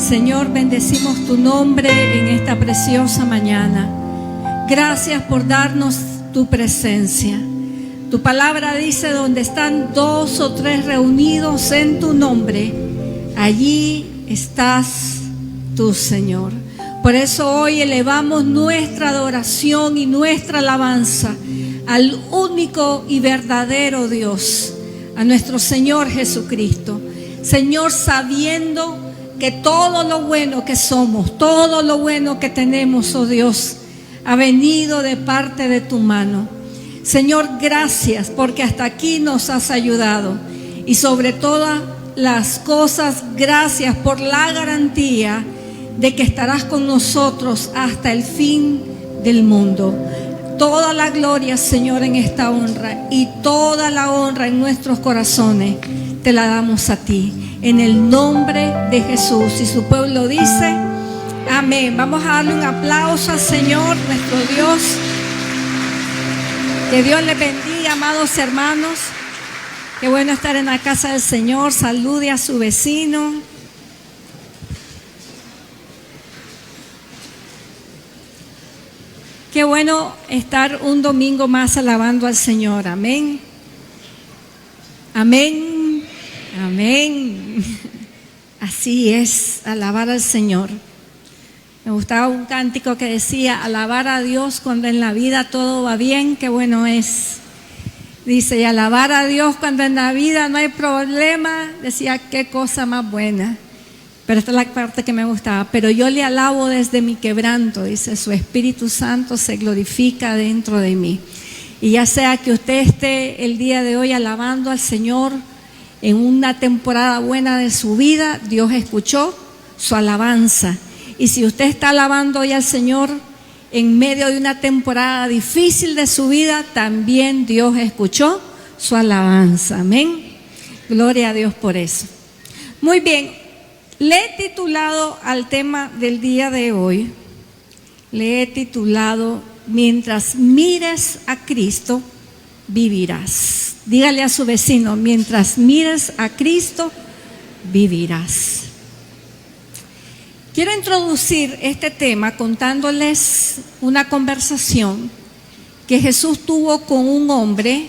Señor, bendecimos tu nombre en esta preciosa mañana. Gracias por darnos tu presencia. Tu palabra dice: donde están 2 o 3 reunidos en tu nombre, allí estás tú, Señor. Por eso hoy elevamos nuestra adoración y nuestra alabanza al único y verdadero Dios, a nuestro Señor Jesucristo. Señor, sabiendo que todo lo bueno que somos, todo lo bueno que tenemos, oh Dios, ha venido de parte de tu mano. Señor, gracias porque hasta aquí nos has ayudado. Y sobre todas las cosas, gracias por la garantía de que estarás con nosotros hasta el fin del mundo. Toda la gloria, Señor, en esta honra y toda la honra en nuestros corazones te la damos a ti, en el nombre de Jesús. Y su pueblo dice amén. Vamos a darle un aplauso al Señor, nuestro Dios. Que Dios les bendiga, amados hermanos. Qué bueno estar en la casa del Señor. Salude a su vecino. Qué bueno estar un domingo más alabando al Señor. Amén. Amén. Amén. Así es, alabar al Señor. Me gustaba un cántico que decía: alabar a Dios cuando en la vida todo va bien, qué bueno es. Dice: y alabar a Dios cuando en la vida no hay problema, decía, qué cosa más buena. Pero esta es la parte que me gustaba. Pero yo le alabo desde mi quebranto, dice, su Espíritu Santo se glorifica dentro de mí. Y ya sea que usted esté el día de hoy alabando al Señor en una temporada buena de su vida, Dios escuchó su alabanza. Y si usted está alabando hoy al Señor en medio de una temporada difícil de su vida, también Dios escuchó su alabanza. Amén. Gloria a Dios por eso. Muy bien. Le he titulado al tema del día de hoy, le he titulado: mientras mires a Cristo, vivirás. Dígale a su vecino: mientras mires a Cristo, vivirás. Quiero introducir este tema contándoles una conversación que Jesús tuvo con un hombre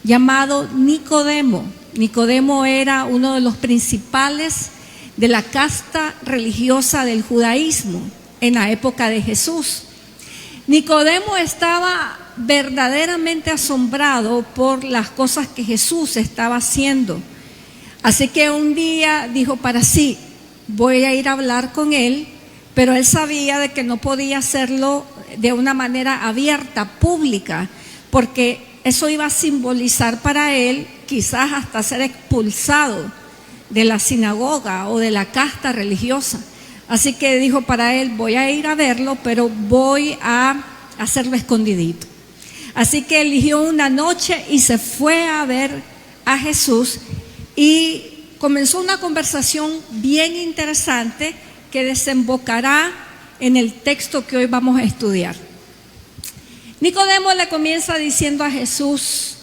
llamado Nicodemo. Nicodemo era uno de los principales de la casta religiosa del judaísmo en la época de Jesús. Nicodemo estaba verdaderamente asombrado por las cosas que Jesús estaba haciendo. Así que un día dijo para sí: voy a ir a hablar con él, pero él sabía de que no podía hacerlo de una manera abierta, pública, porque eso iba a simbolizar para él quizás hasta ser expulsado de la sinagoga o de la casta religiosa. Así que dijo para él: voy a ir a verlo, pero voy a hacerlo escondidito. Así que eligió una noche y se fue a ver a Jesús y comenzó una conversación bien interesante que desembocará en el texto que hoy vamos a estudiar. Nicodemo le comienza diciendo a Jesús: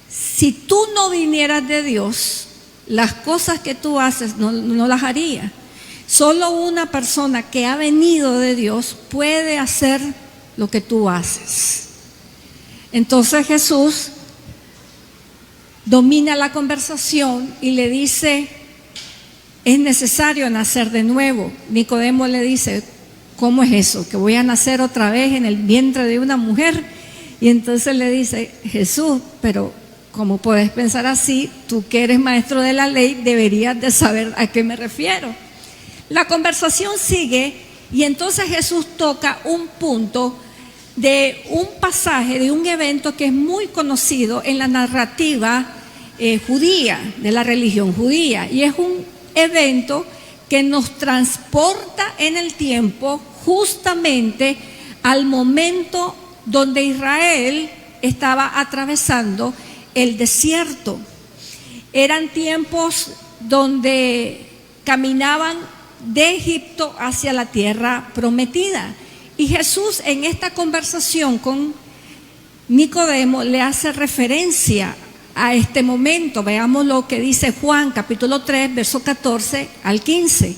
si tú no vinieras de Dios, las cosas que tú haces no las haría. Solo una persona que ha venido de Dios puede hacer lo que tú haces. Entonces Jesús domina la conversación y le dice: es necesario nacer de nuevo. Nicodemo le dice: ¿cómo es eso? ¿Que voy a nacer otra vez en el vientre de una mujer? Y entonces le dice Jesús: pero ¿cómo puedes pensar así? Tú que eres maestro de la ley deberías de saber a qué me refiero. La conversación sigue y entonces Jesús toca un punto de un pasaje, de un evento que es muy conocido en la narrativa judía, de la religión judía, y es un evento que nos transporta en el tiempo justamente al momento donde Israel estaba atravesando el desierto. Eran tiempos donde caminaban de Egipto hacia la tierra prometida. Y Jesús en esta conversación con Nicodemo le hace referencia a este momento. Veamos lo que dice Juan capítulo 3, verso 14 al 15.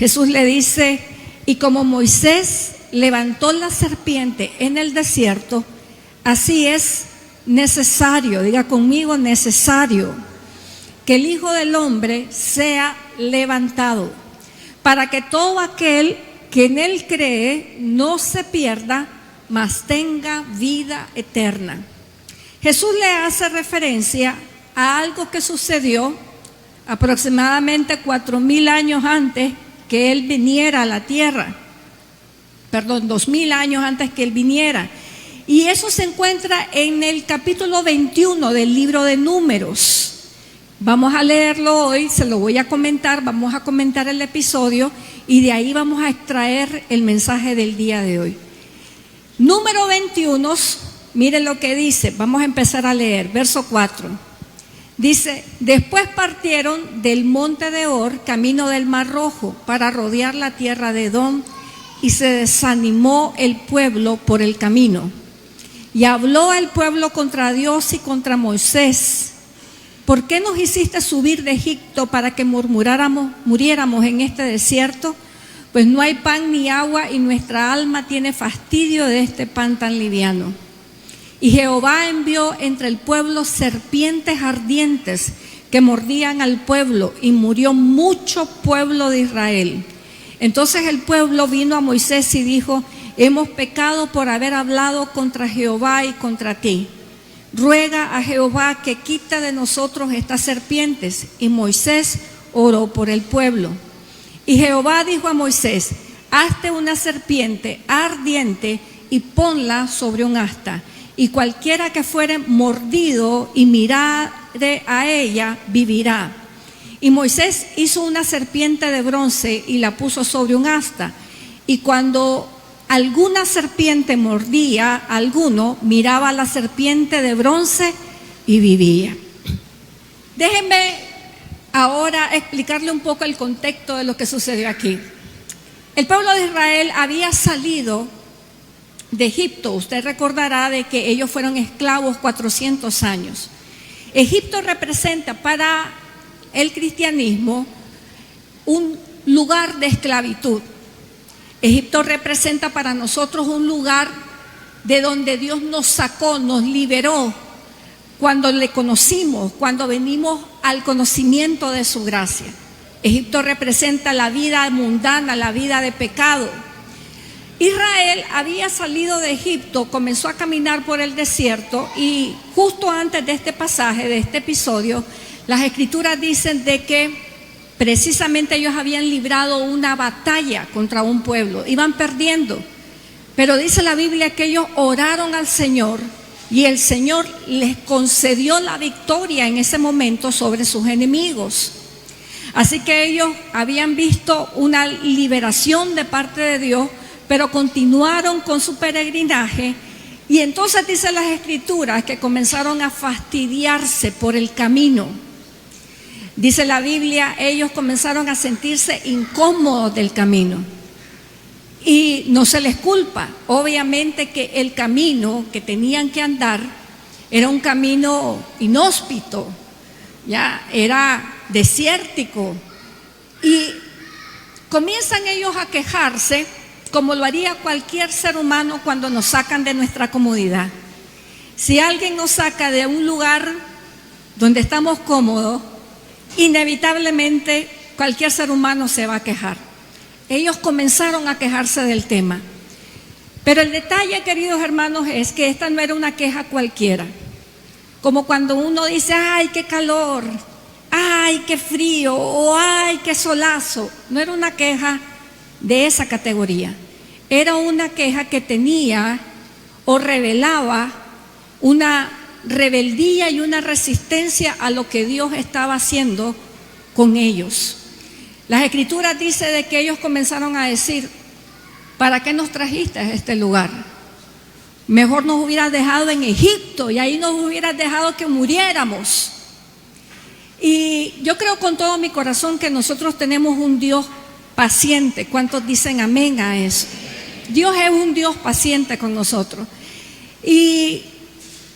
Jesús le dice, y como Moisés levantó la serpiente en el desierto, así es necesario, diga conmigo, necesario, que el Hijo del Hombre sea levantado, para que todo aquel que en él cree no se pierda, mas tenga vida eterna. Jesús le hace referencia a algo que sucedió aproximadamente 4000 años antes que él viniera a la tierra. 2000 años antes que él viniera. Y eso se encuentra en el capítulo 21 del libro de Números. Vamos a leerlo hoy, se lo voy a comentar, vamos a comentar el episodio y de ahí vamos a extraer el mensaje del día de hoy. Número 21, miren lo que dice, vamos a empezar a leer, verso 4. Dice, después partieron del monte de Or, camino del Mar Rojo, para rodear la tierra de Edom, y se desanimó el pueblo por el camino. Y habló el pueblo contra Dios y contra Moisés. ¿Por qué nos hiciste subir de Egipto para que muriéramos en este desierto? Pues no hay pan ni agua y nuestra alma tiene fastidio de este pan tan liviano. Y Jehová envió entre el pueblo serpientes ardientes que mordían al pueblo y murió mucho pueblo de Israel. Entonces el pueblo vino a Moisés y dijo, hemos pecado por haber hablado contra Jehová y contra ti. Ruega a Jehová que quita de nosotros estas serpientes. Y Moisés oró por el pueblo. Y Jehová dijo a Moisés, hazte una serpiente ardiente y ponla sobre un asta. Y cualquiera que fuere mordido y mirare a ella, vivirá. Y Moisés hizo una serpiente de bronce y la puso sobre un asta. Y cuando alguna serpiente mordía a alguno, miraba a la serpiente de bronce y vivía. Déjenme ahora explicarle un poco el contexto de lo que sucedió aquí. El pueblo de Israel había salido de Egipto. Usted recordará de que ellos fueron esclavos 400 años. Egipto representa para el cristianismo un lugar de esclavitud. Egipto representa para nosotros un lugar de donde Dios nos sacó, nos liberó, cuando le conocimos, cuando venimos al conocimiento de su gracia. Egipto representa la vida mundana, la vida de pecado. Israel había salido de Egipto, comenzó a caminar por el desierto y justo antes de este pasaje, de este episodio, las escrituras dicen de que precisamente ellos habían librado una batalla contra un pueblo, iban perdiendo, pero dice la Biblia que ellos oraron al Señor y el Señor les concedió la victoria en ese momento sobre sus enemigos. Así que ellos habían visto una liberación de parte de Dios, pero continuaron con su peregrinaje y entonces dice las escrituras que comenzaron a fastidiarse por el camino. Dice la Biblia, ellos comenzaron a sentirse incómodos del camino y no se les culpa. Obviamente que el camino que tenían que andar era un camino inhóspito, ya era desértico y comienzan ellos a quejarse como lo haría cualquier ser humano cuando nos sacan de nuestra comodidad. Si alguien nos saca de un lugar donde estamos cómodos, inevitablemente cualquier ser humano se va a quejar. Ellos comenzaron a quejarse del tema. Pero el detalle, queridos hermanos, es que esta no era una queja cualquiera. Como cuando uno dice, ay, qué calor, ay, qué frío, o ay, qué solazo. No era una queja de esa categoría. Era una queja que tenía o revelaba una rebeldía y una resistencia a lo que Dios estaba haciendo con ellos. Las escrituras dicen de que ellos comenzaron a decir, ¿para qué nos trajiste a este lugar? Mejor nos hubieras dejado en Egipto y ahí nos hubieras dejado que muriéramos. Y yo creo con todo mi corazón que nosotros tenemos un Dios paciente. ¿Cuántos dicen amén a eso? Dios es un Dios paciente con nosotros. Y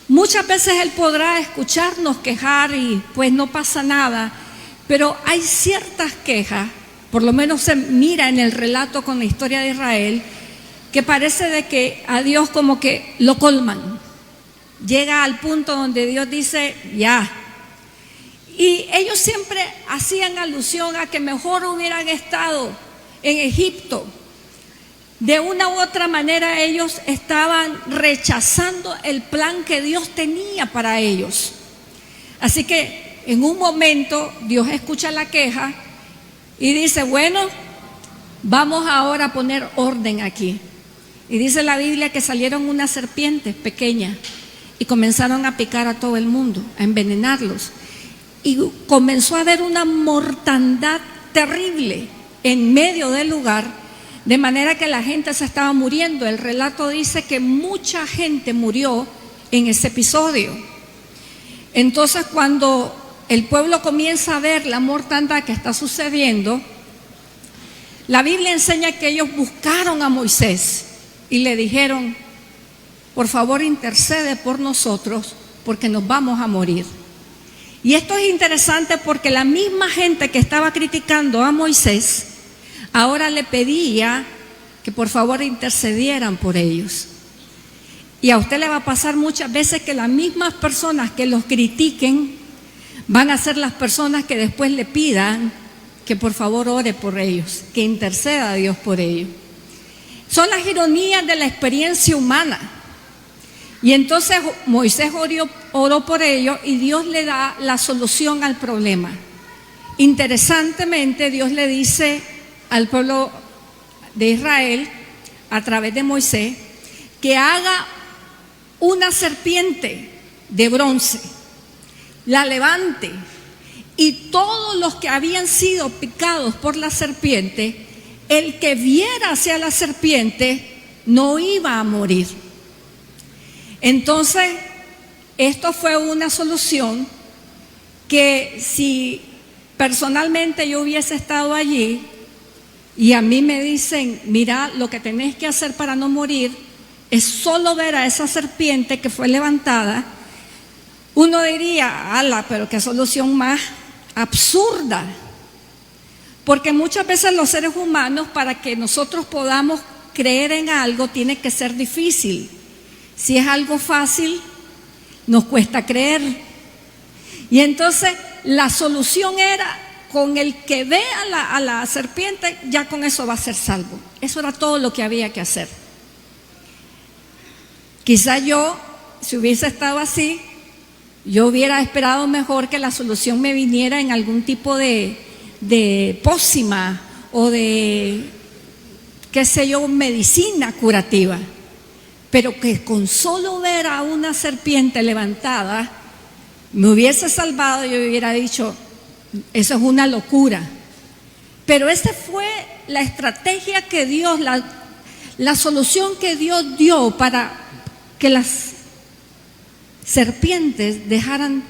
muchas veces Él podrá escucharnos quejar y pues no pasa nada, pero hay ciertas quejas por lo menos se mira en el relato con la historia de Israel, que parece de que a Dios como que lo colman. Llega al punto donde Dios dice, ya. Y ellos siempre hacían alusión a que mejor hubieran estado en Egipto. De una u otra manera ellos estaban rechazando el plan que Dios tenía para ellos. Así que en un momento Dios escucha la queja y dice, bueno, vamos ahora a poner orden aquí. Y dice la Biblia que salieron unas serpientes pequeñas y comenzaron a picar a todo el mundo, a envenenarlos. Y comenzó a haber una mortandad terrible en medio del lugar, de manera que la gente se estaba muriendo. El relato dice que mucha gente murió en ese episodio. Entonces, cuando el pueblo comienza a ver la mortandad que está sucediendo, la Biblia enseña que ellos buscaron a Moisés y le dijeron, por favor intercede por nosotros porque nos vamos a morir. Y esto es interesante porque la misma gente que estaba criticando a Moisés ahora le pedía que por favor intercedieran por ellos. Y a usted le va a pasar muchas veces que las mismas personas que los critiquen van a ser las personas que después le pidan que por favor ore por ellos, que interceda a Dios por ellos. Son las ironías de la experiencia humana. Y entonces Moisés oró por ellos y Dios le da la solución al problema. Interesantemente, Dios le dice al pueblo de Israel, a través de Moisés, que haga una serpiente de bronce, la levante, y todos los que habían sido picados por la serpiente, el que viera hacia la serpiente no iba a morir. Entonces, esto fue una solución que si personalmente yo hubiese estado allí y a mí me dicen, mira, lo que tenés que hacer para no morir es solo ver a esa serpiente que fue levantada, uno diría, ala, pero qué solución más absurda. Porque muchas veces los seres humanos, para que nosotros podamos creer en algo, tiene que ser difícil. Si es algo fácil, nos cuesta creer. Y entonces la solución era, con el que ve a la serpiente, ya con eso va a ser salvo. Eso era todo lo que había que hacer. Quizá yo, si hubiese estado así, yo hubiera esperado mejor que la solución me viniera en algún tipo de pócima o de, qué sé yo, medicina curativa. Pero que con solo ver a una serpiente levantada me hubiese salvado, yo hubiera dicho, eso es una locura. Pero esa fue la estrategia que Dios, la solución que Dios dio para que las serpientes dejaran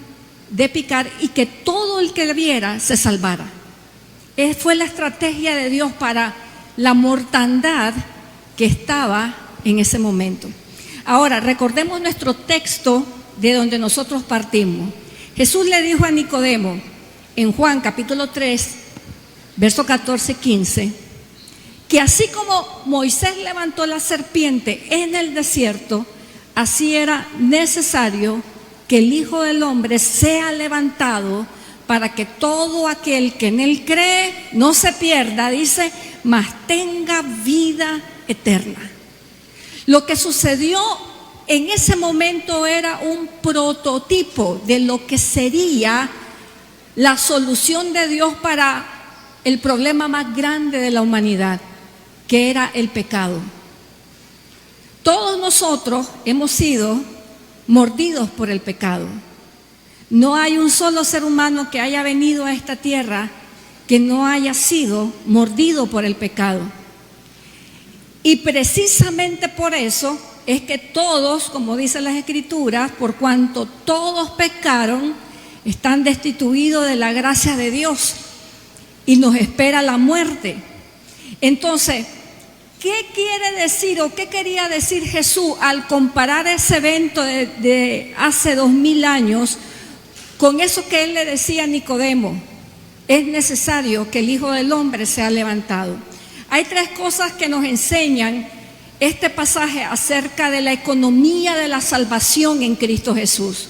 de picar y que todo el que viera se salvara. Fue la estrategia de Dios para la mortandad que estaba en ese momento. Ahora, recordemos nuestro texto de donde nosotros partimos. Jesús le dijo a Nicodemo en Juan capítulo 3, verso 14-15, que así como Moisés levantó la serpiente en el desierto, así era necesario que el Hijo del Hombre sea levantado para que todo aquel que en él cree no se pierda, dice, mas tenga vida eterna. Lo que sucedió en ese momento era un prototipo de lo que sería la solución de Dios para el problema más grande de la humanidad, que era el pecado. Todos nosotros hemos sido mordidos por el pecado. No hay un solo ser humano que haya venido a esta tierra que no haya sido mordido por el pecado. Y precisamente por eso es que todos, como dicen las Escrituras, por cuanto todos pecaron, están destituidos de la gracia de Dios y nos espera la muerte. Entonces, ¿qué quiere decir o qué quería decir Jesús al comparar ese evento de hace 2000 años con eso que él le decía a Nicodemo? es necesario que el Hijo del Hombre sea levantado. Hay tres cosas que nos enseñan este pasaje acerca de la economía de la salvación en Cristo Jesús.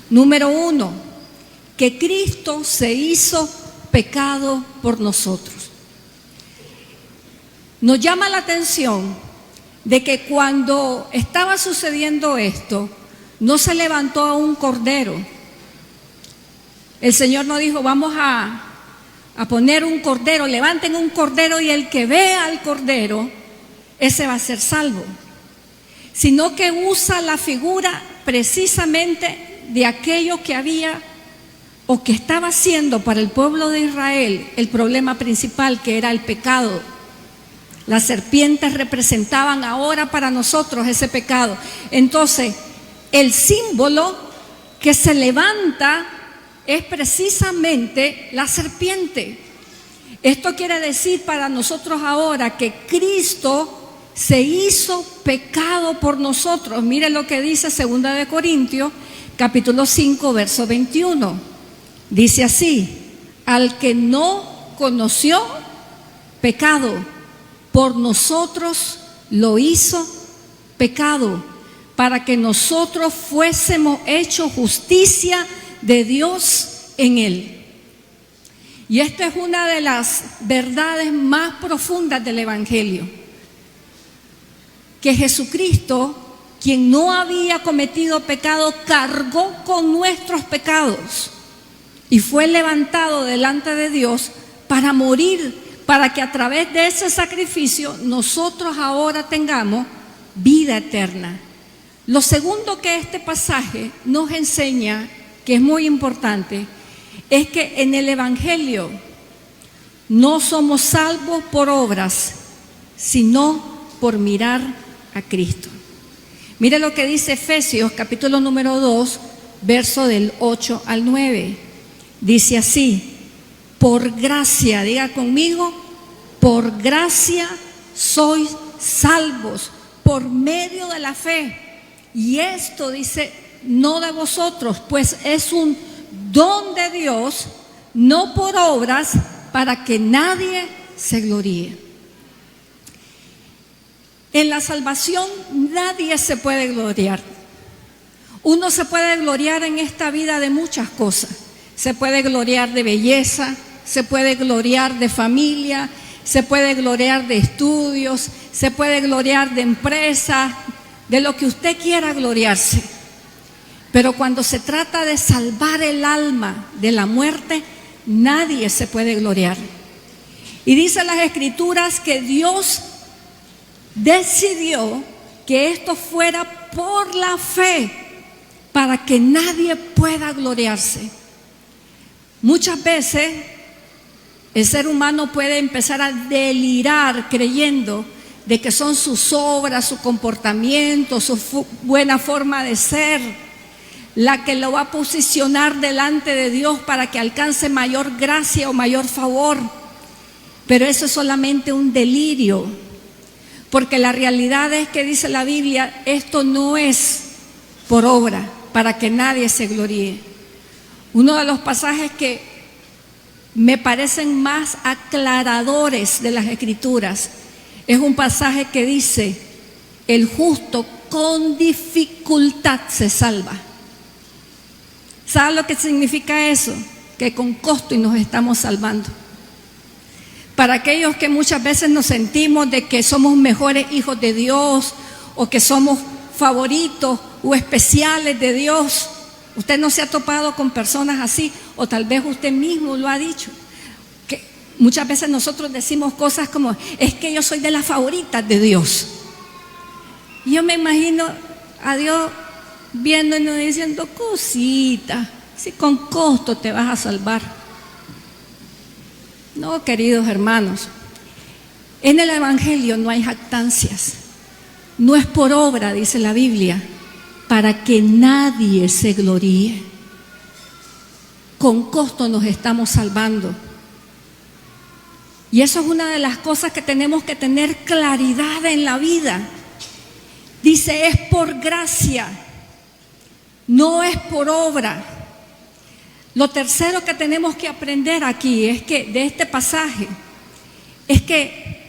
Número 1, que Cristo se hizo pecado por nosotros. Nos llama la atención de que cuando estaba sucediendo esto, no se levantó a un cordero. El Señor no dijo, vamos a poner un cordero, levanten un cordero y el que vea al cordero, ese va a ser salvo. Sino que usa la figura precisamente de aquello que había o que estaba siendo para el pueblo de Israel el problema principal, que era el pecado. Las serpientes representaban ahora para nosotros ese pecado. Entonces, el símbolo que se levanta es precisamente la serpiente. Esto quiere decir para nosotros ahora que Cristo se hizo pecado por nosotros. Mire lo que dice 2 de Corintios, capítulo 5, verso 21. Dice así: al que no conoció pecado, por nosotros lo hizo pecado, para que nosotros fuésemos hechos justicia de Dios en él. Y esta es una de las verdades más profundas del Evangelio, que Jesucristo, quien no había cometido pecado, cargó con nuestros pecados y fue levantado delante de Dios para morir, para que a través de ese sacrificio nosotros ahora tengamos vida eterna. Lo segundo que este pasaje nos enseña, que es muy importante, es que en el Evangelio no somos salvos por obras, sino por mirar a Cristo. Mire lo que dice Efesios, capítulo número 2, verso del 8 al 9. Dice así: por gracia, diga conmigo, por gracia sois salvos por medio de la fe. Y esto dice, no de vosotros, pues es un don de Dios, no por obras, para que nadie se gloríe. En la salvación nadie se puede gloriar. Uno se puede gloriar en esta vida de muchas cosas. Se puede gloriar de belleza, se puede gloriar de familia, se puede gloriar de estudios, se puede gloriar de empresa, de lo que usted quiera gloriarse. Pero cuando se trata de salvar el alma de la muerte, nadie se puede gloriar. Y dice las Escrituras que Dios decidió que esto fuera por la fe, para que nadie pueda gloriarse. Muchas veces el ser humano puede empezar a delirar creyendo de que son sus obras, su comportamiento, su buena forma de ser, la que lo va a posicionar delante de Dios para que alcance mayor gracia o mayor favor. Pero eso es solamente un delirio, porque la realidad es que dice la Biblia, esto no es por obra, para que nadie se gloríe. Uno de los pasajes que me parecen más aclaradores de las Escrituras es un pasaje que dice: el justo con dificultad se salva. ¿Sabe lo que significa eso? Que con costo y nos estamos salvando. Para aquellos que muchas veces nos sentimos de que somos mejores hijos de Dios o que somos favoritos o especiales de Dios, usted no se ha topado con personas así, o tal vez usted mismo lo ha dicho, que muchas veces nosotros decimos cosas como: es que yo soy de las favoritas de Dios. Y yo me imagino a Dios viéndonos y diciendo: cosita, si con costo te vas a salvar. No, queridos hermanos, en el Evangelio no hay jactancias, no es por obra, dice la Biblia, para que nadie se gloríe. Con costo nos estamos salvando. Y eso es una de las cosas que tenemos que tener claridad en la vida. Dice, es por gracia, no es por obra. Lo tercero que tenemos que aprender aquí es que de este pasaje es que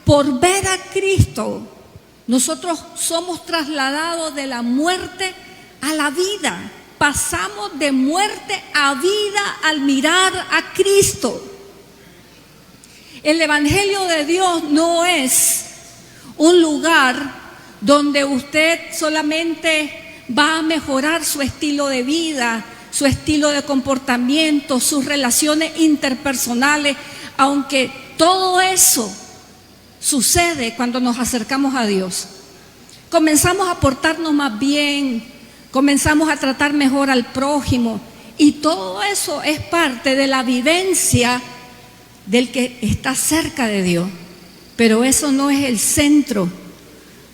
por ver a Cristo nosotros somos trasladados de la muerte a la vida. Pasamos de muerte a vida al mirar a Cristo. El Evangelio de Dios no es un lugar donde usted solamente va a mejorar su estilo de vida, su estilo de comportamiento, sus relaciones interpersonales, aunque todo eso sucede cuando nos acercamos a Dios. Comenzamos a portarnos más bien, comenzamos a tratar mejor al prójimo, y todo eso es parte de la vivencia del que está cerca de Dios. Pero eso no es el centro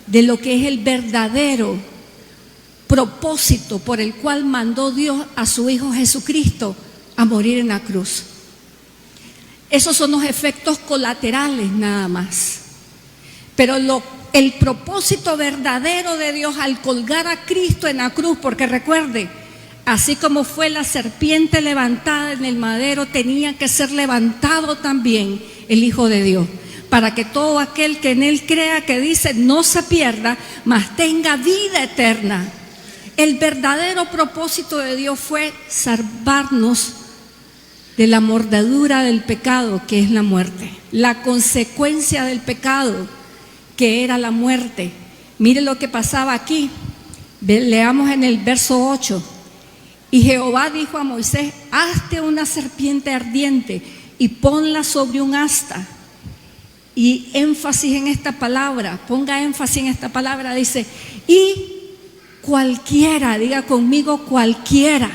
de lo que es el verdadero propósito por el cual mandó Dios a su Hijo Jesucristo a morir en la cruz. Esos son los efectos colaterales nada más. Pero el propósito verdadero de Dios al colgar a Cristo en la cruz, porque recuerde, así como fue la serpiente levantada en el madero, tenía que ser levantado también el Hijo de Dios, para que todo aquel que en Él crea, que dice, no se pierda, mas tenga vida eterna. El verdadero propósito de Dios fue salvarnos de la mordedura del pecado, que es la muerte, la consecuencia del pecado, que era la muerte. Mire lo que pasaba aquí. Leamos en el verso 8. Y Jehová dijo a Moisés: hazte una serpiente ardiente y ponla sobre un asta. Y énfasis en esta palabra, ponga énfasis en esta palabra, dice, y cualquiera, diga conmigo, cualquiera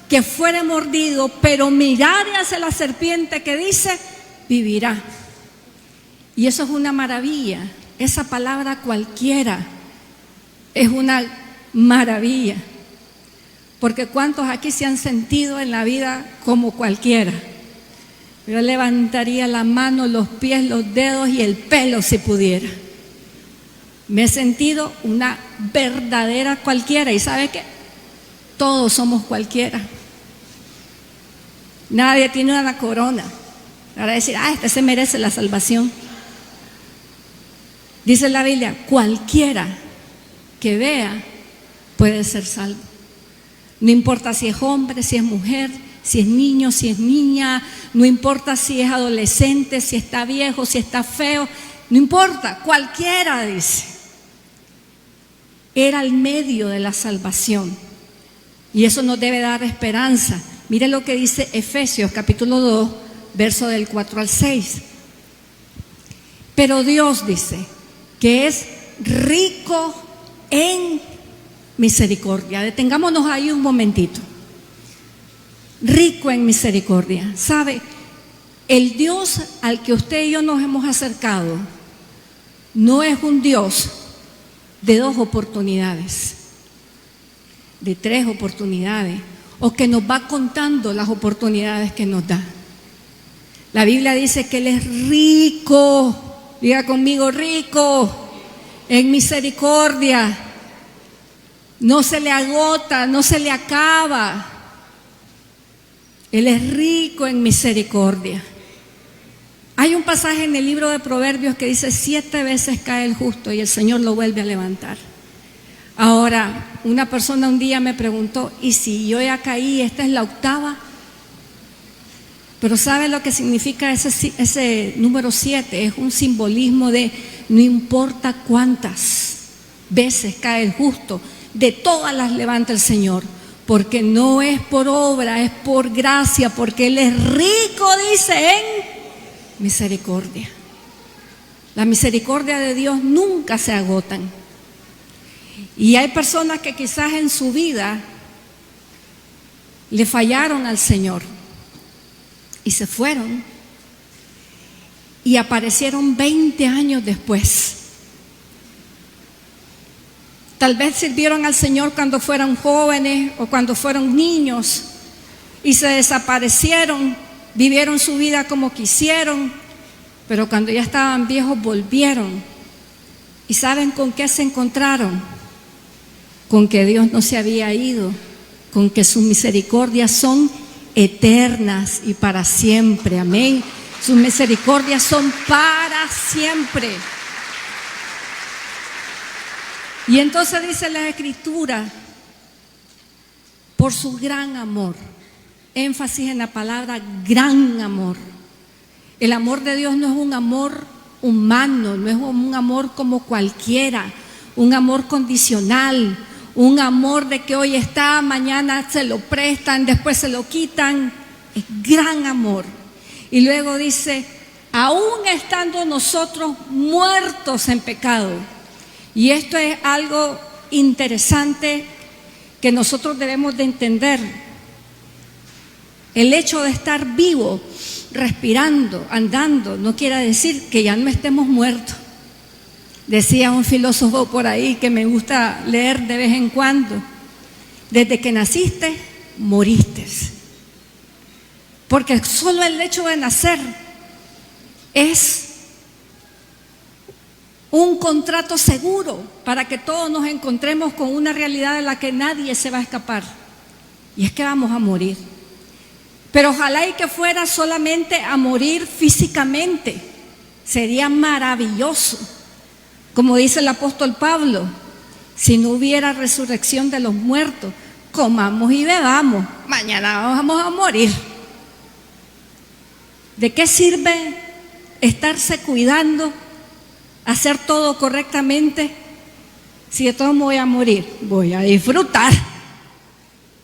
que fuere mordido, pero mirare hacia la serpiente, que dice, vivirá. Y eso es una maravilla. Esa palabra cualquiera es una maravilla, porque ¿cuántos aquí se han sentido en la vida como cualquiera? Yo levantaría la mano, los pies, los dedos y el pelo si pudiera. Me he sentido una verdadera cualquiera. ¿Y sabe qué? Todos somos cualquiera. Nadie tiene una corona para decir, este se merece la salvación. Dice la Biblia, cualquiera que vea puede ser salvo. No importa si es hombre, si es mujer, si es niño, si es niña, no importa si es adolescente, si está viejo, si está feo, no importa, cualquiera, dice. Era el medio de la salvación, y eso nos debe dar esperanza. Mire lo que dice Efesios capítulo 2, verso del 4 al 6. Pero Dios dice que es rico en misericordia. Detengámonos ahí un momentito. Rico en misericordia. ¿Sabe? El Dios al que usted y yo nos hemos acercado no es un Dios de 2 oportunidades, de 3 oportunidades, o que nos va contando las oportunidades que nos da. La Biblia dice que Él es rico, diga conmigo, rico en misericordia. No se le agota, no se le acaba. Él es rico en misericordia. Hay un pasaje en el libro de Proverbios que dice: 7 veces cae el justo y el Señor lo vuelve a levantar. Ahora, una persona un día me preguntó, ¿y si yo ya caí, esta es la 8ª? Pero ¿sabe lo que significa ese número 7? Es un simbolismo de no importa cuántas veces cae el justo, de todas las levanta el Señor, porque no es por obra, es por gracia, porque Él es rico, dice, en misericordia. La misericordia de Dios nunca se agotan. Y hay personas que quizás en su vida le fallaron al Señor y se fueron y aparecieron 20 años después. Tal vez sirvieron al Señor cuando fueron jóvenes o cuando fueron niños y se desaparecieron, vivieron su vida como quisieron, pero cuando ya estaban viejos volvieron. ¿Y saben con qué se encontraron? Con que Dios no se había ido, con que sus misericordias son eternas y para siempre. Amén. Sus misericordias son para siempre. Y entonces dice la Escritura, por su gran amor, énfasis en la palabra gran amor. El amor de Dios no es un amor humano, no es un amor como cualquiera, un amor condicional, un amor de que hoy está, mañana se lo prestan, después se lo quitan. Es gran amor. Y luego dice, aún estando nosotros muertos en pecado. Y esto es algo interesante que nosotros debemos de entender. El hecho de estar vivo, respirando, andando, no quiere decir que ya no estemos muertos. Decía un filósofo por ahí que me gusta leer de vez en cuando, desde que naciste, moriste. Porque solo el hecho de nacer es un contrato seguro para que todos nos encontremos con una realidad de la que nadie se va a escapar. Y es que vamos a morir. Pero ojalá y que fuera solamente a morir físicamente. Sería maravilloso. Como dice el apóstol Pablo, si no hubiera resurrección de los muertos, comamos y bebamos, mañana vamos a morir. ¿De qué sirve estarse cuidando, hacer todo correctamente, si de todo me voy a morir? Voy a disfrutar.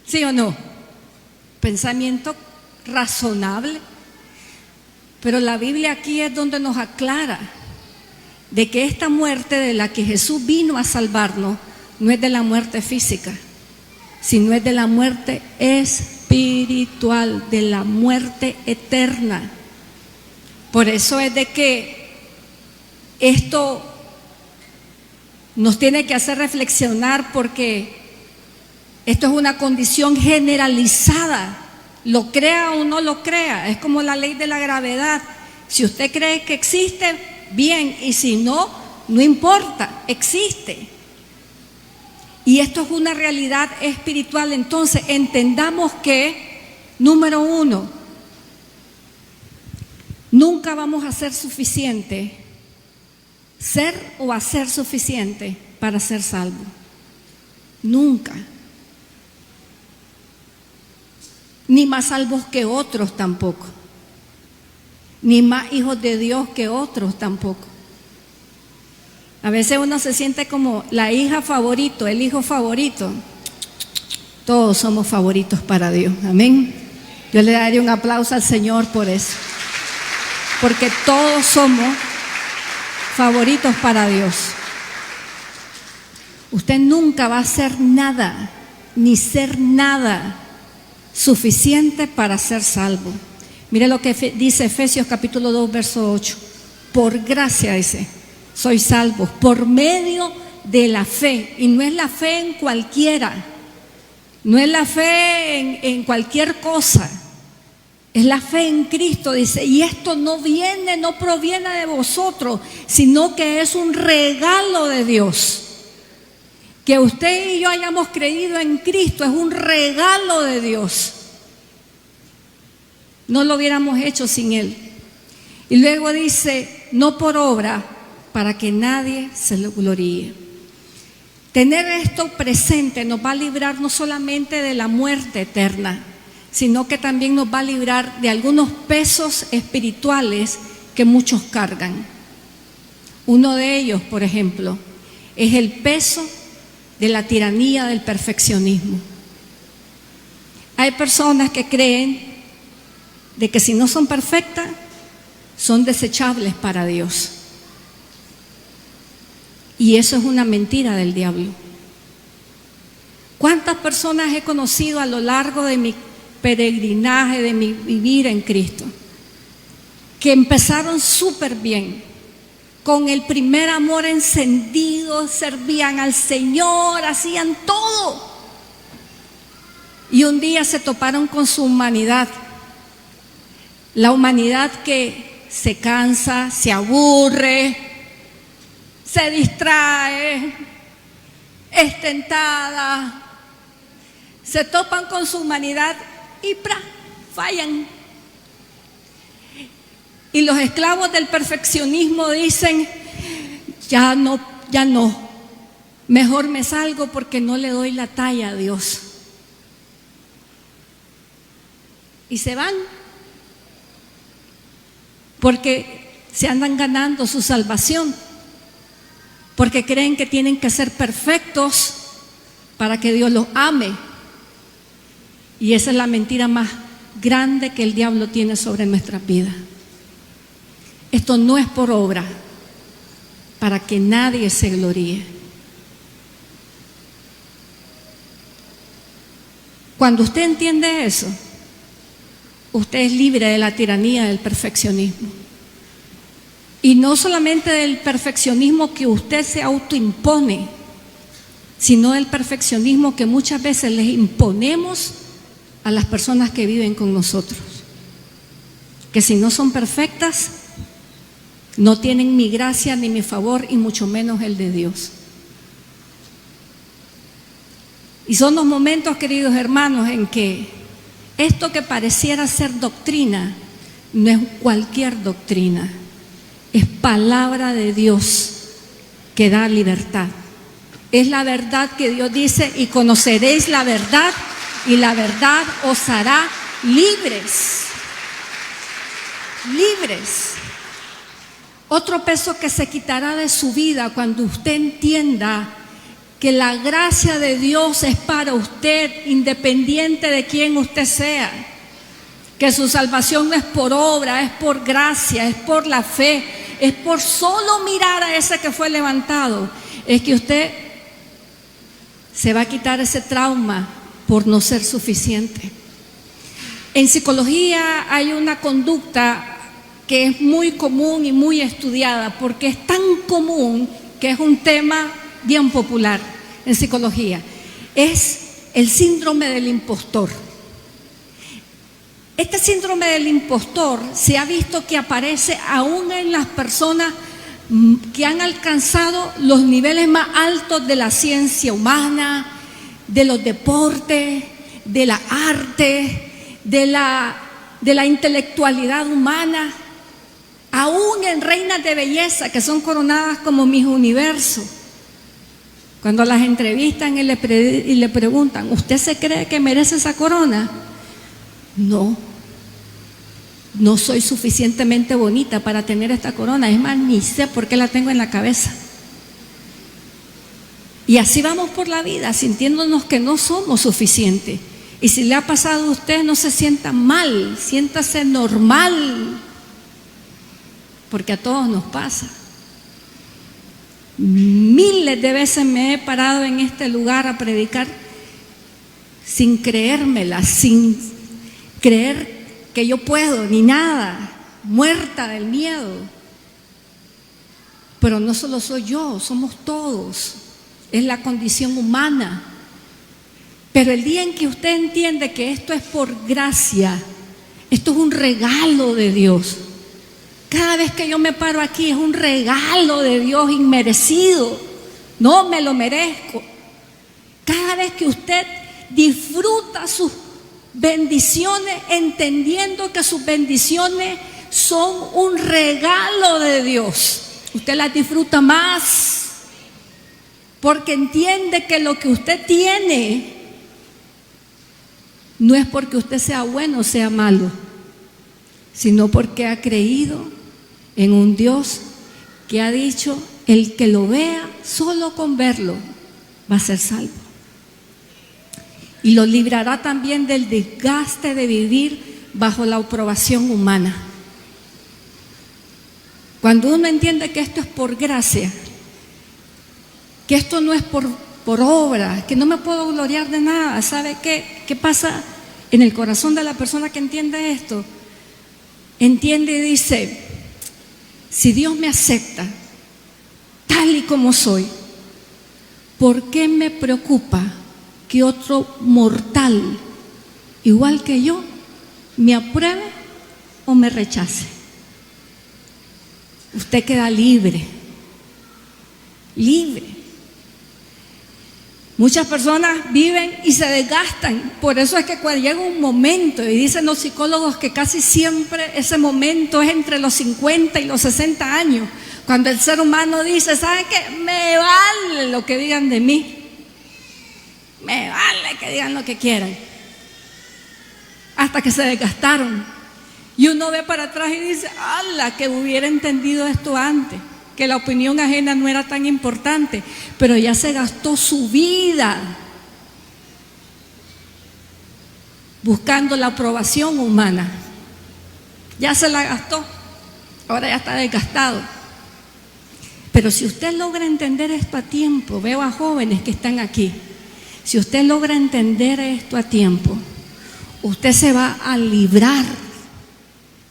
¿Sí o no? Pensamiento razonable. Pero la Biblia aquí es donde nos aclara de que esta muerte de la que Jesús vino a salvarnos no es de la muerte física, sino es de la muerte espiritual, de la muerte eterna. Por eso es de que esto nos tiene que hacer reflexionar, porque esto es una condición generalizada, lo crea o no lo crea, es como la ley de la gravedad. Si usted cree que existe, bien, y si no, no importa, existe. Y esto es una realidad espiritual. Entonces entendamos que, número uno, nunca vamos a ser suficiente, ser o hacer suficiente para ser salvo. Nunca. Ni más salvos que otros tampoco. Ni más hijos de Dios que otros tampoco. A veces uno se siente como la hija favorito, el hijo favorito. Todos somos favoritos para Dios, amén. Yo le daría un aplauso al Señor por eso, porque todos somos favoritos para Dios. Usted nunca va a hacer nada, ni ser nada suficiente para ser salvo. Mire lo que dice Efesios capítulo 2, verso 8. Por gracia, dice, sois salvos por medio de la fe. Y no es la fe en cualquiera, no es la fe en cualquier cosa, es la fe en Cristo, dice. Y esto no proviene de vosotros, sino que es un regalo de Dios. Que usted y yo hayamos creído en Cristo es un regalo de Dios. No lo hubiéramos hecho sin Él. Y luego dice, no por obra, para que nadie se lo gloríe. Tener esto presente nos va a librar no solamente de la muerte eterna, sino que también nos va a librar de algunos pesos espirituales que muchos cargan. Uno de ellos, por ejemplo, es el peso de la tiranía del perfeccionismo. Hay personas que creen de que si no son perfectas, son desechables para Dios. Y eso es una mentira del diablo. ¿Cuántas personas he conocido a lo largo de mi peregrinaje, de mi vivir en Cristo, que empezaron súper bien, con el primer amor encendido, servían al Señor, hacían todo, y un día se toparon con su humanidad, la humanidad que se cansa, se aburre, se distrae, es tentada, se topan con su humanidad y fallan. Y los esclavos del perfeccionismo dicen, ya no, mejor me salgo porque no le doy la talla a Dios. Y se van, porque se andan ganando su salvación, porque creen que tienen que ser perfectos para que Dios los ame. Y esa es la mentira más grande que el diablo tiene sobre nuestra vida. Esto no es por obra, para que nadie se gloríe. Cuando usted entiende eso, usted es libre de la tiranía del perfeccionismo. Y no solamente del perfeccionismo que usted se autoimpone, sino del perfeccionismo que muchas veces les imponemos a las personas que viven con nosotros. Que si no son perfectas, no tienen mi gracia ni mi favor, y mucho menos el de Dios. Y son los momentos, queridos hermanos, en que esto que pareciera ser doctrina, no es cualquier doctrina, es palabra de Dios que da libertad. Es la verdad que Dios dice, y conoceréis la verdad, y la verdad os hará libres. Libres. Otro peso que se quitará de su vida cuando usted entienda que la gracia de Dios es para usted, independiente de quién usted sea. Que su salvación no es por obra, es por gracia, es por la fe, es por solo mirar a ese que fue levantado. Es que usted se va a quitar ese trauma por no ser suficiente. En psicología hay una conducta que es muy común y muy estudiada, porque es tan común que es un tema bien popular en psicología. Es el síndrome del impostor. Este síndrome del impostor se ha visto que aparece aún en las personas que han alcanzado los niveles más altos de la ciencia humana, de los deportes, de la arte, de la intelectualidad humana, aún en reinas de belleza que son coronadas como Miss Universo. Cuando las entrevistan y le preguntan, ¿usted se cree que merece esa corona? No soy suficientemente bonita para tener esta corona, es más, ni sé por qué la tengo en la cabeza. Y así vamos por la vida, sintiéndonos que no somos suficientes. Y si le ha pasado a usted, no se sienta mal, siéntase normal, porque a todos nos pasa. Miles de veces me he parado en este lugar a predicar sin creérmela, sin creer que yo puedo, ni nada, muerta del miedo. Pero no solo soy yo, somos todos, es la condición humana. Pero el día en que usted entiende que esto es por gracia, esto es un regalo de Dios. Cada vez que yo me paro aquí es un regalo de Dios inmerecido, no me lo merezco. Cada vez que usted disfruta sus bendiciones, entendiendo que sus bendiciones son un regalo de Dios, usted las disfruta más, porque entiende que lo que usted tiene no es porque usted sea bueno o sea malo, sino porque ha creído en un Dios que ha dicho, el que lo vea, solo con verlo va a ser salvo. Y lo librará también del desgaste de vivir bajo la aprobación humana. Cuando uno entiende que esto es por gracia, que esto no es por obra, que no me puedo gloriar de nada, ¿sabe qué pasa en el corazón de la persona que entiende esto? Entiende y dice, si Dios me acepta tal y como soy, ¿por qué me preocupa que otro mortal, igual que yo, me apruebe o me rechace? Usted queda libre, libre. Muchas personas viven y se desgastan. Por eso es que cuando llega un momento, y dicen los psicólogos que casi siempre ese momento es entre los 50 y los 60 años, cuando el ser humano dice, ¿saben qué? Me vale lo que digan de mí. Me vale que digan lo que quieran. Hasta que se desgastaron. Y uno ve para atrás y dice, ¡hala! Que hubiera entendido esto antes, que la opinión ajena no era tan importante, pero ya se gastó su vida buscando la aprobación humana. Ya se la gastó, ahora ya está desgastado. Pero si usted logra entender esto a tiempo, veo a jóvenes que están aquí, si usted logra entender esto a tiempo, usted se va a librar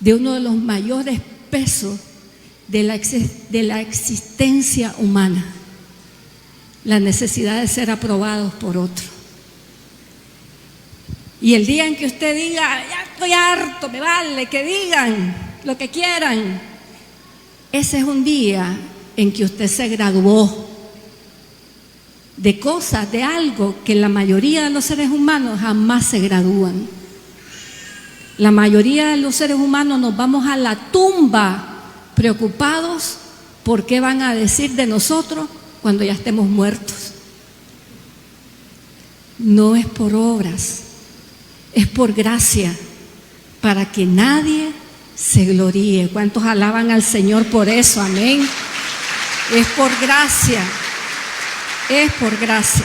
de uno de los mayores pesos de la existencia humana, la necesidad de ser aprobados por otro. Y el día en que usted diga, ya estoy harto, me vale que digan lo que quieran, ese es un día en que usted se graduó de cosas, de algo que la mayoría de los seres humanos jamás se gradúan. La mayoría de los seres humanos nos vamos a la tumba preocupados por qué van a decir de nosotros cuando ya estemos muertos. No es por obras, es por gracia, para que nadie se gloríe. ¿Cuántos alaban al Señor por eso? Amén. Es por gracia, es por gracia.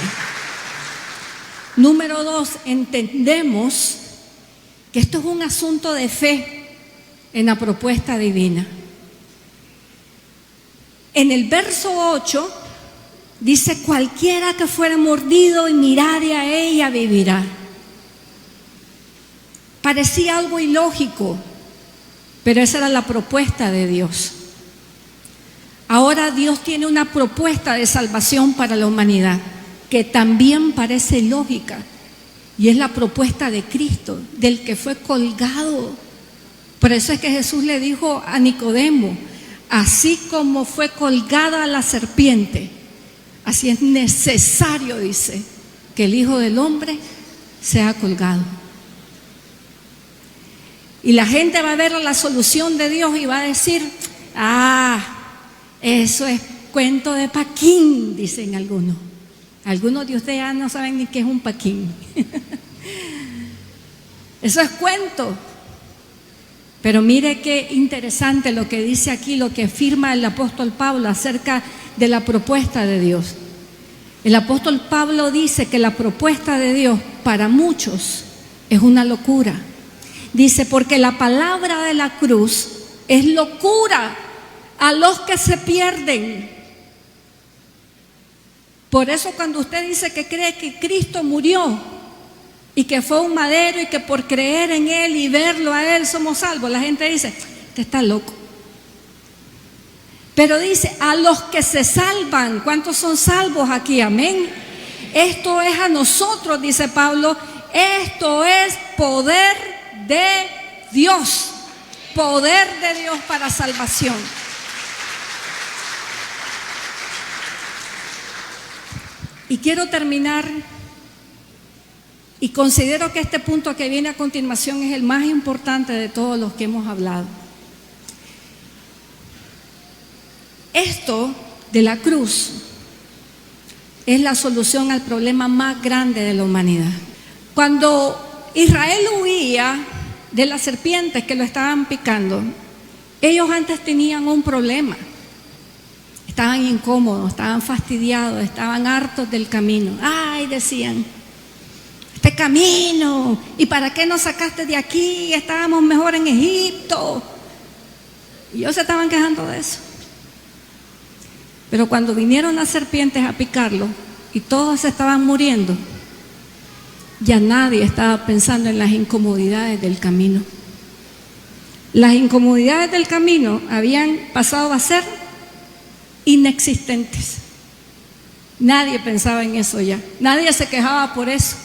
Número 2, entendemos que esto es un asunto de fe en la propuesta divina. En el verso 8 dice, cualquiera que fuera mordido y mirare a ella vivirá. Parecía algo ilógico, pero esa era la propuesta de Dios. Ahora Dios tiene una propuesta de salvación para la humanidad que también parece lógica, y es la propuesta de Cristo, del que fue colgado. Por eso es que Jesús le dijo a Nicodemo, así como fue colgada la serpiente, así es necesario, dice, que el Hijo del Hombre sea colgado. Y la gente va a ver la solución de Dios y va a decir, eso es cuento de Paquín, dicen algunos. Algunos de ustedes ya no saben ni qué es un Paquín. Eso es cuento. Pero mire qué interesante lo que dice aquí, lo que afirma el apóstol Pablo acerca de la propuesta de Dios. El apóstol Pablo dice que la propuesta de Dios para muchos es una locura. Dice, porque la palabra de la cruz es locura a los que se pierden. Por eso cuando usted dice que cree que Cristo murió y que fue un madero y que por creer en Él y verlo a Él somos salvos, la gente dice, usted está loco. Pero dice, a los que se salvan. ¿Cuántos son salvos aquí? Amén. Esto es a nosotros, dice Pablo, esto es poder de Dios. Poder de Dios para salvación. Y quiero terminar, y considero que este punto que viene a continuación es el más importante de todos los que hemos hablado. Esto de la cruz es la solución al problema más grande de la humanidad. Cuando Israel huía de las serpientes que lo estaban picando, ellos antes tenían un problema. Estaban incómodos, estaban fastidiados, estaban hartos del camino. Ay, decían, este camino, ¿y para qué nos sacaste de aquí? Estábamos mejor en Egipto. Y ellos se estaban quejando de eso. Pero cuando vinieron las serpientes a picarlo y todos estaban muriendo, ya nadie estaba pensando en las incomodidades del camino. Las incomodidades del camino habían pasado a ser inexistentes. Nadie pensaba en eso ya. Nadie se quejaba por eso.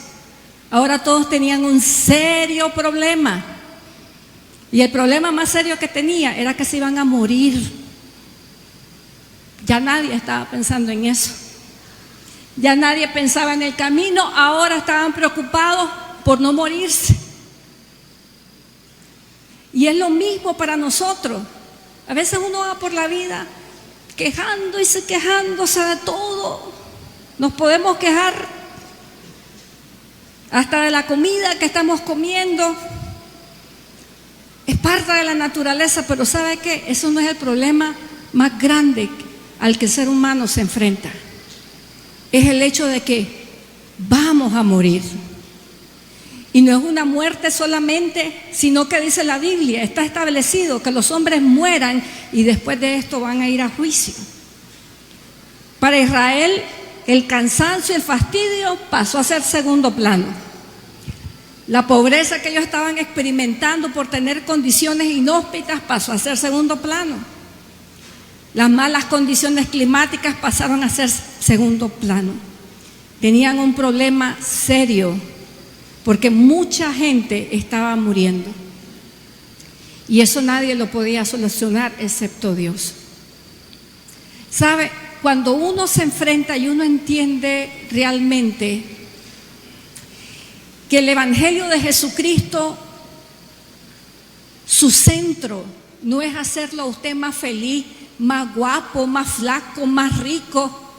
Ahora todos tenían un serio problema. Y el problema más serio que tenía era que se iban a morir. Ya nadie estaba pensando en eso. Ya nadie pensaba en el camino, ahora estaban preocupados por no morirse. Y es lo mismo para nosotros. A veces uno va por la vida quejándose de todo. Nos podemos quejar hasta de la comida que estamos comiendo. Es parte de la naturaleza, pero ¿sabe qué? Eso no es el problema más grande al que el ser humano se enfrenta. Es el hecho de que vamos a morir. Y no es una muerte solamente, sino que dice la Biblia, está establecido que los hombres mueran y después de esto van a ir a juicio. Para Israel, el cansancio y el fastidio pasó a ser segundo plano. La pobreza que ellos estaban experimentando por tener condiciones inhóspitas pasó a ser segundo plano. Las malas condiciones climáticas pasaron a ser segundo plano. Tenían un problema serio porque mucha gente estaba muriendo. Y eso nadie lo podía solucionar excepto Dios. ¿Sabe? Cuando uno se enfrenta y uno entiende realmente que el Evangelio de Jesucristo, su centro no es hacerlo a usted más feliz, más guapo, más flaco, más rico.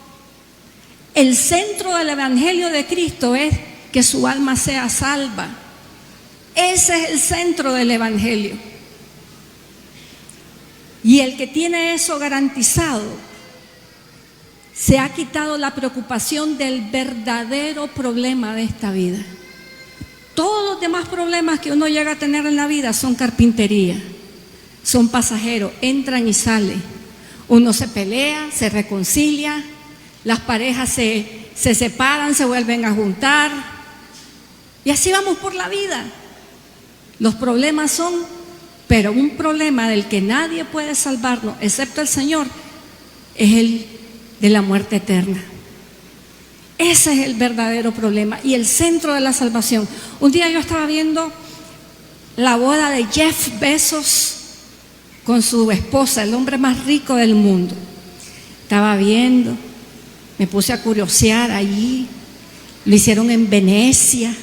El centro del Evangelio de Cristo es que su alma sea salva. Ese es el centro del Evangelio. Y el que tiene eso garantizado, se ha quitado la preocupación del verdadero problema de esta vida. Todos los demás problemas que uno llega a tener en la vida son carpintería, son pasajeros, entran y salen. Uno se pelea, se reconcilia, las parejas se separan, se vuelven a juntar y así vamos por la vida. Los problemas son, pero un problema del que nadie puede salvarnos excepto el Señor es el de la muerte eterna. Ese es el verdadero problema y el centro de la salvación. Un día yo estaba viendo la boda de Jeff Bezos con su esposa, el hombre más rico del mundo. Estaba viendo, me puse a curiosear allí. Lo hicieron en Venecia,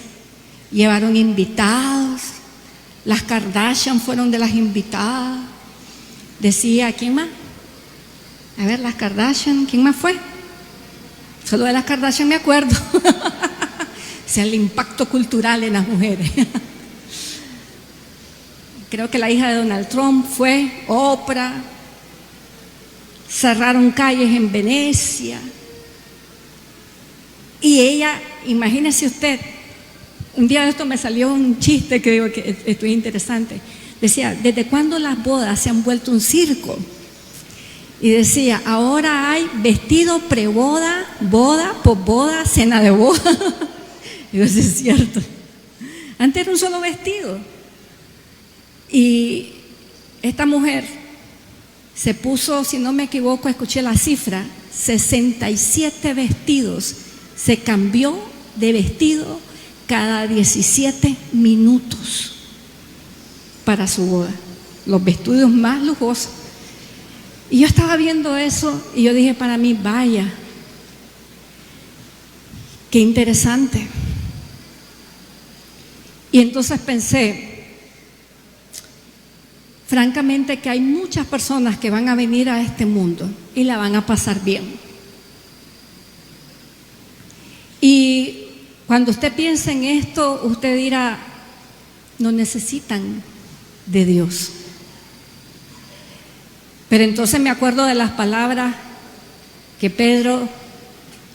llevaron invitados. Las Kardashian fueron de las invitadas. Decía, ¿quién más? A ver, las Kardashian, ¿quién más fue? Solo de las Kardashian me acuerdo. O sea, el impacto cultural en las mujeres. Creo que la hija de Donald Trump fue, Oprah. Cerraron calles en Venecia. Y ella, imagínese usted, un día de esto me salió un chiste que digo que esto es interesante. Decía, ¿desde cuándo las bodas se han vuelto un circo? Y decía, ahora hay vestido preboda, boda, posboda, cena de boda. Digo, eso es cierto. Antes era un solo vestido. Y esta mujer se puso, si no me equivoco, escuché la cifra, 67 vestidos. Se cambió de vestido cada 17 minutos para su boda. Los vestidos más lujosos. Y yo estaba viendo eso y yo dije para mí, vaya, qué interesante. Y entonces pensé, francamente, que hay muchas personas que van a venir a este mundo y la van a pasar bien. Y cuando usted piense en esto, usted dirá, no necesitan de Dios. Pero entonces me acuerdo de las palabras que Pedro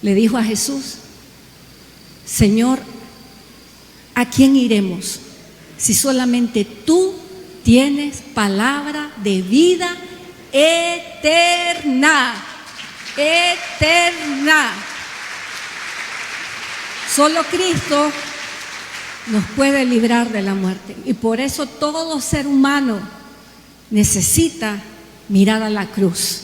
le dijo a Jesús: Señor, ¿a quién iremos si solamente tú tienes palabra de vida eterna? Eterna. Solo Cristo nos puede librar de la muerte. Y por eso todo ser humano necesita mirar a la cruz.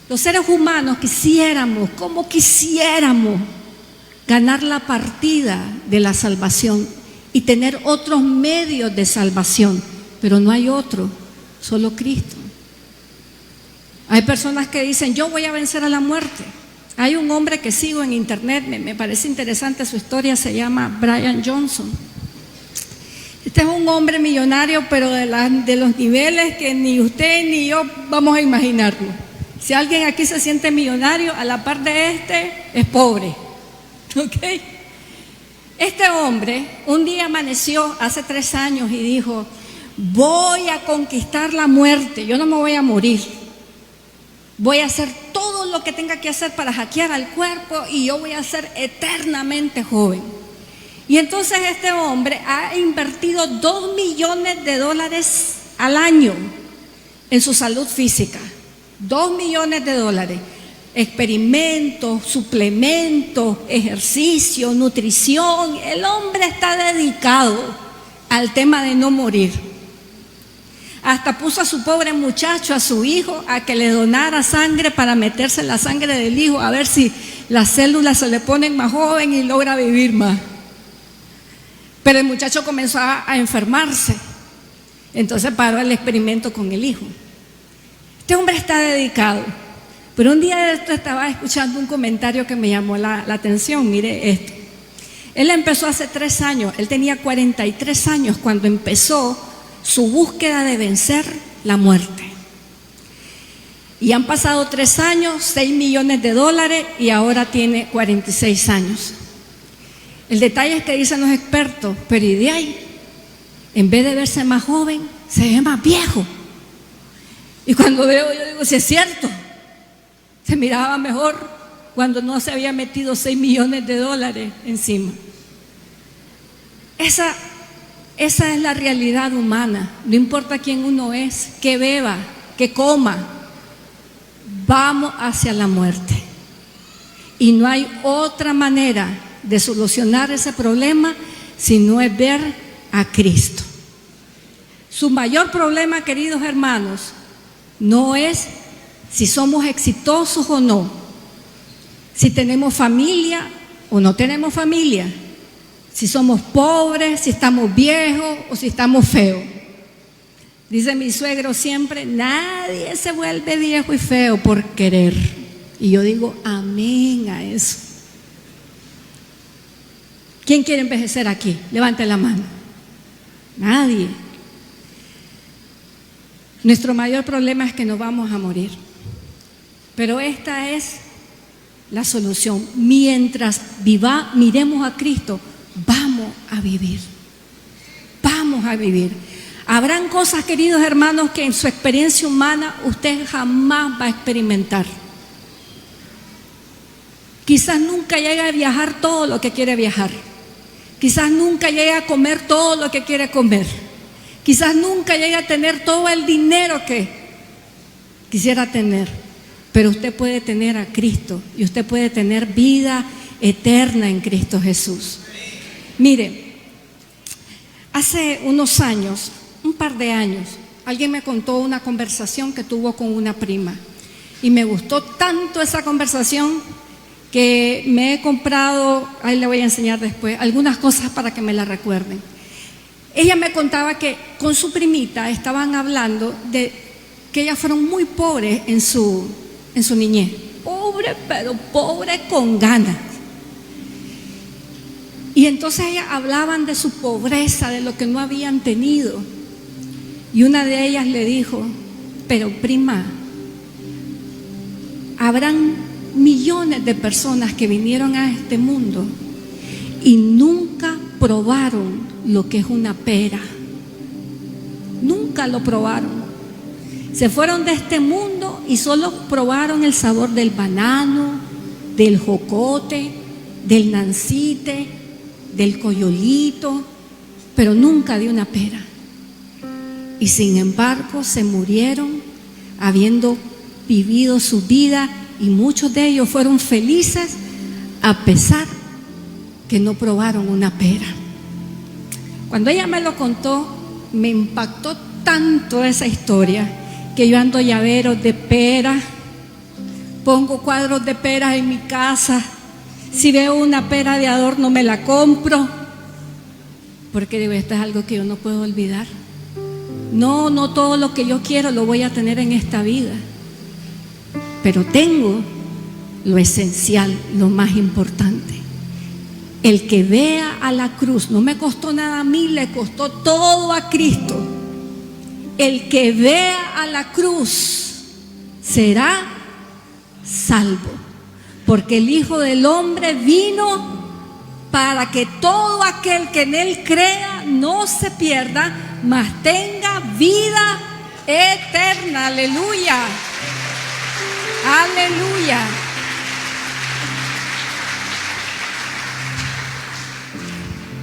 Los seres humanos quisiéramos, como quisiéramos, ganar la partida de la salvación y tener otros medios de salvación, pero no hay otro, solo Cristo. Hay personas que dicen, yo voy a vencer a la muerte. Hay un hombre que sigo en internet, me parece interesante su historia, se llama Brian Johnson. Este es un hombre millonario, pero de los niveles que ni usted ni yo vamos a imaginarlo. Si alguien aquí se siente millonario, a la par de este, es pobre. ¿Ok? Este hombre un día amaneció hace 3 años y dijo: voy a conquistar la muerte, yo no me voy a morir. Voy a hacer todo lo que tenga que hacer para hackear al cuerpo y yo voy a ser eternamente joven. Y entonces este hombre ha invertido $2 millones al año en su salud física. $2 millones. Experimentos, suplementos, ejercicio, nutrición. El hombre está dedicado al tema de no morir. Hasta puso a su pobre muchacho, a su hijo, a que le donara sangre para meterse en la sangre del hijo, a ver si las células se le ponen más joven y logra vivir más. Pero el muchacho comenzó a enfermarse. Entonces paró el experimento con el hijo. Este hombre está dedicado. Pero un día de esto estaba escuchando un comentario que me llamó la atención. Mire esto. Él empezó hace 3 años. Él tenía 43 años cuando empezó su búsqueda de vencer la muerte. Y han pasado 3 años, $6 millones y ahora tiene 46 años. El detalle es que dicen los expertos, pero ¿y de ahí? En vez de verse más joven, se ve más viejo. Y cuando veo, yo digo, si es cierto, se miraba mejor cuando no se había metido $6 millones encima. Esa es la realidad humana. No importa quién uno es, que beba, que coma, vamos hacia la muerte. Y no hay otra manera de solucionar ese problema si no es ver a Cristo. Su mayor problema, queridos hermanos, no es si somos exitosos o no, si tenemos familia o no tenemos familia, si somos pobres, si estamos viejos o si estamos feos. Dice mi suegro siempre: nadie se vuelve viejo y feo por querer. Y yo digo amén a eso. ¿Quién quiere envejecer aquí? Levante la mano. Nadie. Nuestro mayor problema es que nos vamos a morir. Pero esta es la solución. Mientras miremos a Cristo, vamos a vivir. Vamos a vivir. Habrán cosas, queridos hermanos, que en su experiencia humana usted jamás va a experimentar. Quizás nunca llegue a viajar todo lo que quiere viajar. Quizás nunca llegue a comer todo lo que quiere comer. Quizás nunca llegue a tener todo el dinero que quisiera tener. Pero usted puede tener a Cristo y usted puede tener vida eterna en Cristo Jesús. Mire, hace unos años, un par de años, alguien me contó una conversación que tuvo con una prima. Y me gustó tanto esa conversación que me he comprado, ahí le voy a enseñar después, algunas cosas para que me la recuerden. Ella me contaba que con su primita estaban hablando de que ellas fueron muy pobres en su niñez. Pobre, pero pobre con ganas. Y entonces ellas hablaban de su pobreza, de lo que no habían tenido. Y una de ellas le dijo: pero prima, habrán millones de personas que vinieron a este mundo y nunca probaron lo que es una pera. Nunca lo probaron. Se fueron de este mundo y solo probaron el sabor del banano, del jocote, del nancite, del coyolito, pero nunca de una pera. Y sin embargo se murieron habiendo vivido su vida, y muchos de ellos fueron felices a pesar que no probaron una pera. Cuando ella me lo contó, me impactó tanto esa historia que yo ando llaveros de pera, pongo cuadros de peras en mi casa. Si veo una pera de adorno me la compro, porque digo, esto es algo que yo no puedo olvidar. No todo lo que yo quiero lo voy a tener en esta vida, pero tengo lo esencial, lo más importante. El que vea a la cruz, no me costó nada a mí, le costó todo a Cristo. El que vea a la cruz será salvo, porque el Hijo del Hombre vino para que todo aquel que en Él crea no se pierda, mas tenga vida eterna. Aleluya, aleluya.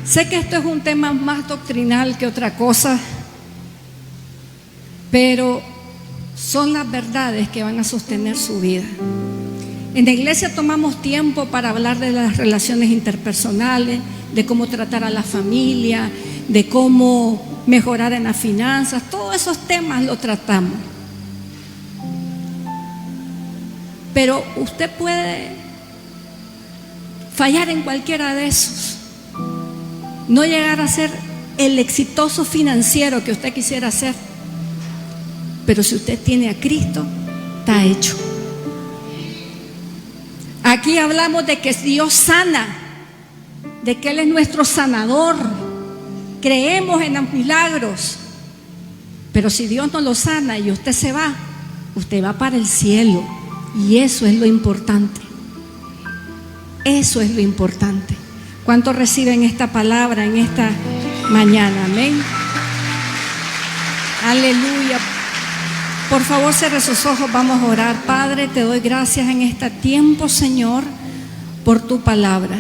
Sé que esto es un tema más doctrinal que otra cosa, pero son las verdades que van a sostener su vida. En la iglesia tomamos tiempo para hablar de las relaciones interpersonales, de cómo tratar a la familia, de cómo mejorar en las finanzas. Todos esos temas los tratamos. Pero usted puede fallar en cualquiera de esos, no llegar a ser el exitoso financiero que usted quisiera ser, pero si usted tiene a Cristo, está hecho. Aquí hablamos de que Dios sana, de que Él es nuestro sanador. Creemos en los milagros, pero si Dios no lo sana y usted se va, usted va para el cielo, y eso es lo importante. Eso es lo importante. ¿Cuántos reciben esta palabra en esta mañana? Amén. Aleluya. Por favor, cierre sus ojos, vamos a orar. Padre, te doy gracias en este tiempo, Señor, por tu palabra.